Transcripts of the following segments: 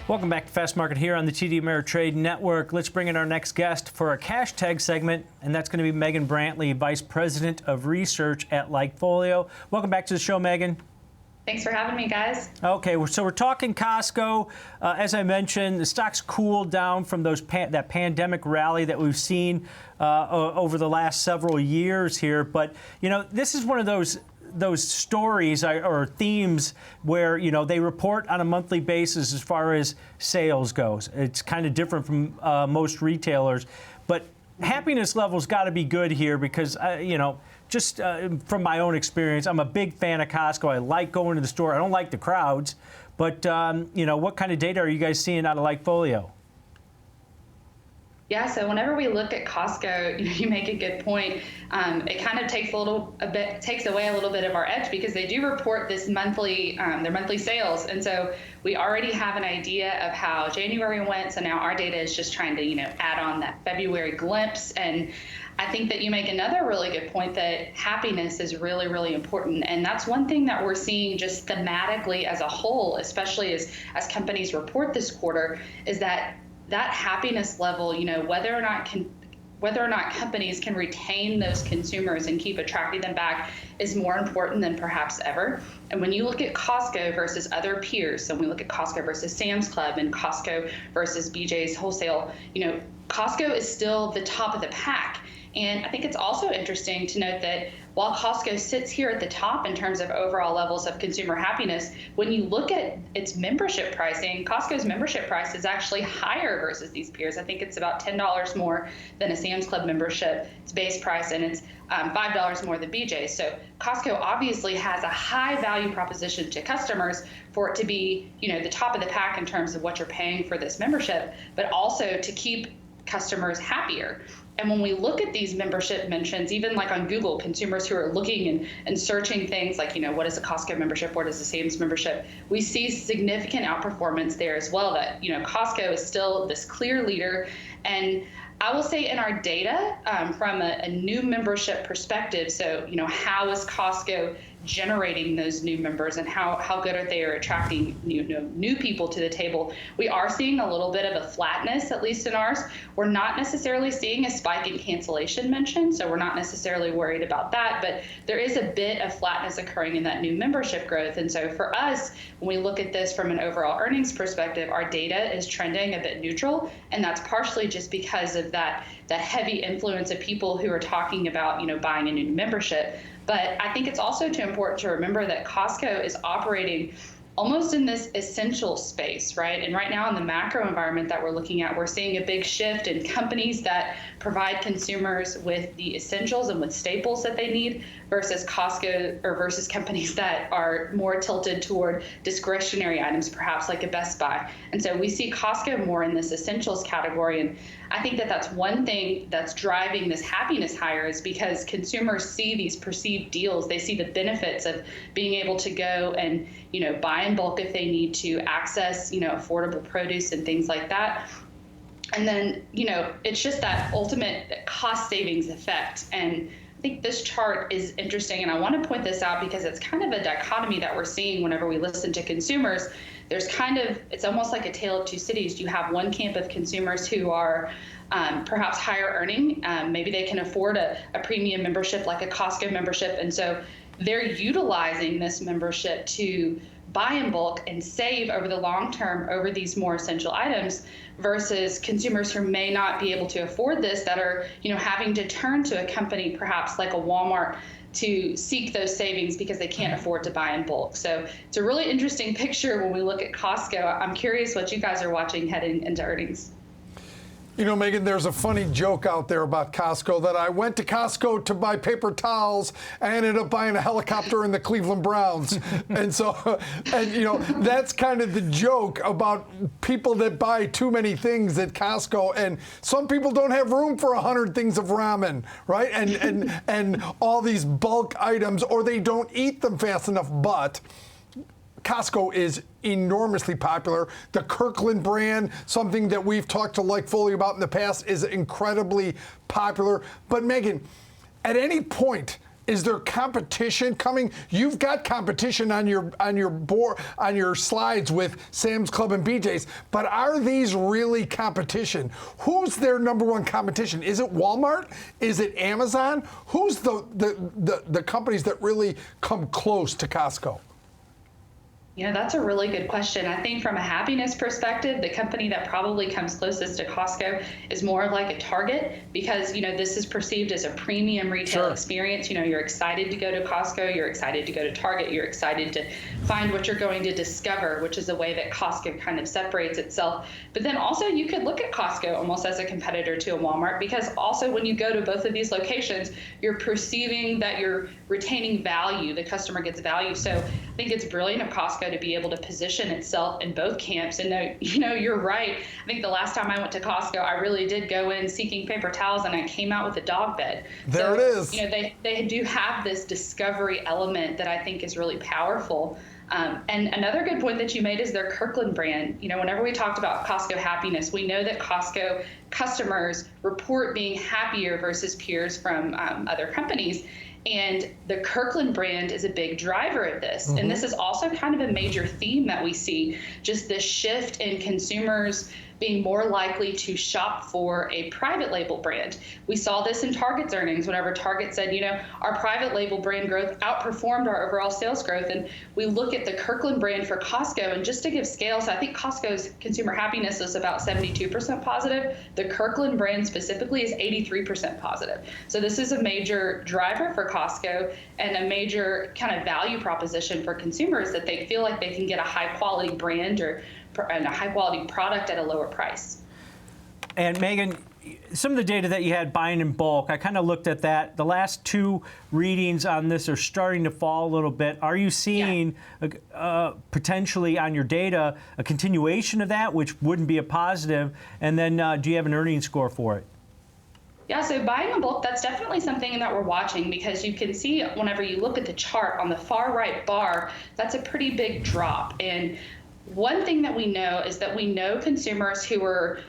Welcome back to Fast Market here on the TD Ameritrade Network. Let's bring in our next guest for our cash tag segment, and that's going to be Megan Brantley, Vice President of Research at LikeFolio. Welcome back to the show, Megan. Thanks for having me, guys. Okay, so we're talking Costco. As I mentioned, the stock's cooled down from that pandemic rally that we've seen over the last several years here. But, you know, this is one of those stories or themes where, you know, they report on a monthly basis as far as sales goes. It's kind of different from most retailers, but happiness levels got to be good here because, you know, just from my own experience, I'm a big fan of Costco. I like going to the store. I don't like the crowds, but, you know, what kind of data are you guys seeing out of LikeFolio? Yeah, so whenever we look at Costco, you make a good point. It kind of takes away a little bit of our edge because they do report this monthly, their monthly sales, and so we already have an idea of how January went. So now our data is just trying to, you know, add on that February glimpse. And I think that you make another really good point that happiness is really, really important, and that's one thing that we're seeing just thematically as a whole, especially as companies report this quarter, is that happiness level, you know, whether or not companies can retain those consumers and keep attracting them back is more important than perhaps ever. And when you look at Costco versus other peers, so when we look at Costco versus Sam's Club and Costco versus BJ's Wholesale, you know, Costco is still the top of the pack. And I think it's also interesting to note that while Costco sits here at the top in terms of overall levels of consumer happiness, when you look at its membership pricing, Costco's membership price is actually higher versus these peers. I think it's about $10 more than a Sam's Club membership, its base price, and it's $5 more than BJ's. So Costco obviously has a high value proposition to customers for it to be, you know, the top of the pack in terms of what you're paying for this membership, but also to keep customers happier. And when we look at these membership mentions, even like on Google, consumers who are looking and searching things like, you know, what is a Costco membership, what is a Sam's membership, we see significant outperformance there as well, that, you know, Costco is still this clear leader. And I will say in our data, from a new membership perspective, so, you know, how is Costco generating those new members and how good are they attracting new people to the table, we are seeing a little bit of a flatness, at least in ours. We're not necessarily seeing a spike in cancellation mention, so we're not necessarily worried about that, but there is a bit of flatness occurring in that new membership growth. And so for us, when we look at this from an overall earnings perspective, our data is trending a bit neutral, and that's partially just because of that heavy influence of people who are talking about, you know, buying a new membership. But I think it's also too important to remember that Costco is operating almost in this essential space, right? And right now in the macro environment that we're looking at, we're seeing a big shift in companies that provide consumers with the essentials and with staples that they need versus Costco, or versus companies that are more tilted toward discretionary items, perhaps like a Best Buy. And so we see Costco more in this essentials category. And I think that that's one thing that's driving this happiness higher, is because consumers see these perceived deals. They see the benefits of being able to go and, you know, buy in bulk if they need to, access, you know, affordable produce and things like that. And then, you know, it's just that ultimate cost savings effect. And I think this chart is interesting, and I want to point this out because it's kind of a dichotomy that we're seeing whenever we listen to consumers. There's kind of, it's almost like a tale of two cities. You have one camp of consumers who are perhaps higher earning. Maybe they can afford a premium membership like a Costco membership, and so they're utilizing this membership to buy in bulk and save over the long term over these more essential items, versus consumers who may not be able to afford this, that are, you know, having to turn to a company perhaps like a Walmart to seek those savings because they can't afford to buy in bulk. So it's a really interesting picture when we look at Costco. I'm curious what you guys are watching heading into earnings. You know, Megan, there's a funny joke out there about Costco that I went to Costco to buy paper towels. I ended up buying a helicopter in the Cleveland Browns. And so, and you know, that's kind of the joke about people that buy too many things at Costco. And some people don't have room for 100 things of ramen, right? And all these bulk items, or they don't eat them fast enough. But Costco is enormously popular. The Kirkland brand, something that we've talked to LikeFolio about in the past, is incredibly popular. But Megan, at any point Is there competition coming? You've got competition on your board, on your slides with Sam's Club and BJ's, but are these really competition? Who's their number one competition? Is it Walmart? Is it Amazon? Who's the companies that really come close to Costco? That's a really good question. I think from a happiness perspective, the company that probably comes closest to Costco is more like a Target, because, this is perceived as a premium retail experience. You're excited to go to Costco, you're excited to go to Target, you're excited to find what you're going to discover, which is a way that Costco kind of separates itself. But then also you could look at Costco almost as a competitor to a Walmart, because also when you go to both of these locations, you're perceiving that you're retaining value, the customer gets value. So I think it's brilliant of Costco to be able to position itself in both camps. And you're right. I think the last time I went to Costco, I really did go in seeking paper towels, and I came out with a dog bed. There it is. They do have this discovery element that I think is really powerful. And another good point that you made is their Kirkland brand. Whenever we talked about Costco happiness, we know that Costco customers report being happier versus peers from other companies. And the Kirkland brand is a big driver of this. And this is also kind of a major theme that we see, just this shift in consumers being more likely to shop for a private label brand. We saw this in Target's earnings whenever Target said, our private label brand growth outperformed our overall sales growth. And we look at the Kirkland brand for Costco, and just to give scale, so I think Costco's consumer happiness is about 72% positive. The Kirkland brand specifically is 83% positive. So this is a major driver for Costco and a major kind of value proposition for consumers, that they feel like they can get a high quality brand and a high quality product at a lower price. And Megan, some of the data that you had buying in bulk, I kind of looked at that. The last two readings on this are starting to fall a little bit. Are you seeing potentially on your data a continuation of that, which wouldn't be a positive? And then do you have an earnings score for it? Yeah, so buying in bulk, that's definitely something that we're watching, because you can see whenever you look at the chart on the far right bar, that's a pretty big drop. And one thing that we know is that we know consumers who are,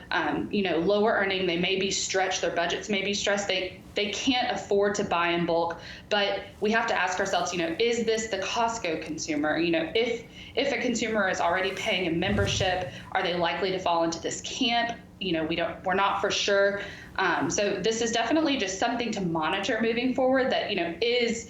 lower earning, they may be stretched, their budgets may be stressed, they can't afford to buy in bulk. But we have to ask ourselves, is this the Costco consumer? If a consumer is already paying a membership, are they likely to fall into this camp? We're not for sure. So this is definitely just something to monitor moving forward, that, is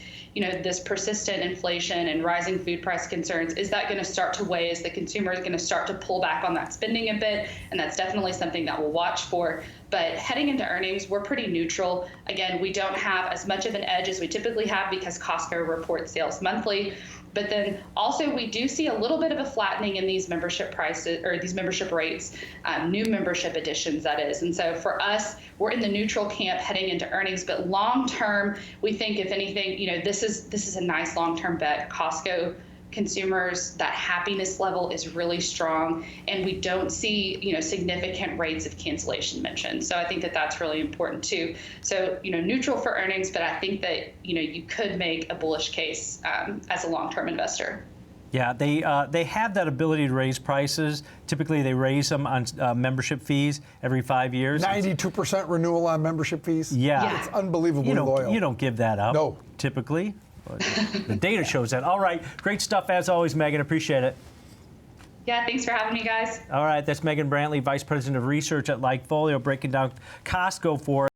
this persistent inflation and rising food price concerns, is that going to start to weigh? Is the consumer going to start to pull back on that spending a bit? And that's definitely something that we'll watch for. But heading into earnings, we're pretty neutral. Again, we don't have as much of an edge as we typically have, because Costco reports sales monthly. But then also we do see a little bit of a flattening in these membership prices, or these membership rates, new membership additions, that is. And so for us, we're in the neutral camp heading into earnings. But long term, we think, if anything, this is a nice long term bet. Costco consumers, that happiness level is really strong, and we don't see significant rates of cancellation mentioned. So I think that that's really important too. So neutral for earnings, but I think that you could make a bullish case as a long-term investor. Yeah, they have that ability to raise prices. Typically, they raise them on membership fees every 5 years. 92% renewal on membership fees. Yeah. It's unbelievably loyal. You don't give that up. No. Typically. The data shows that. All right. Great stuff as always, Megan. Appreciate it. Yeah, thanks for having me, guys. All right. That's Megan Brantley, Vice President of Research at LikeFolio, breaking down Costco for us.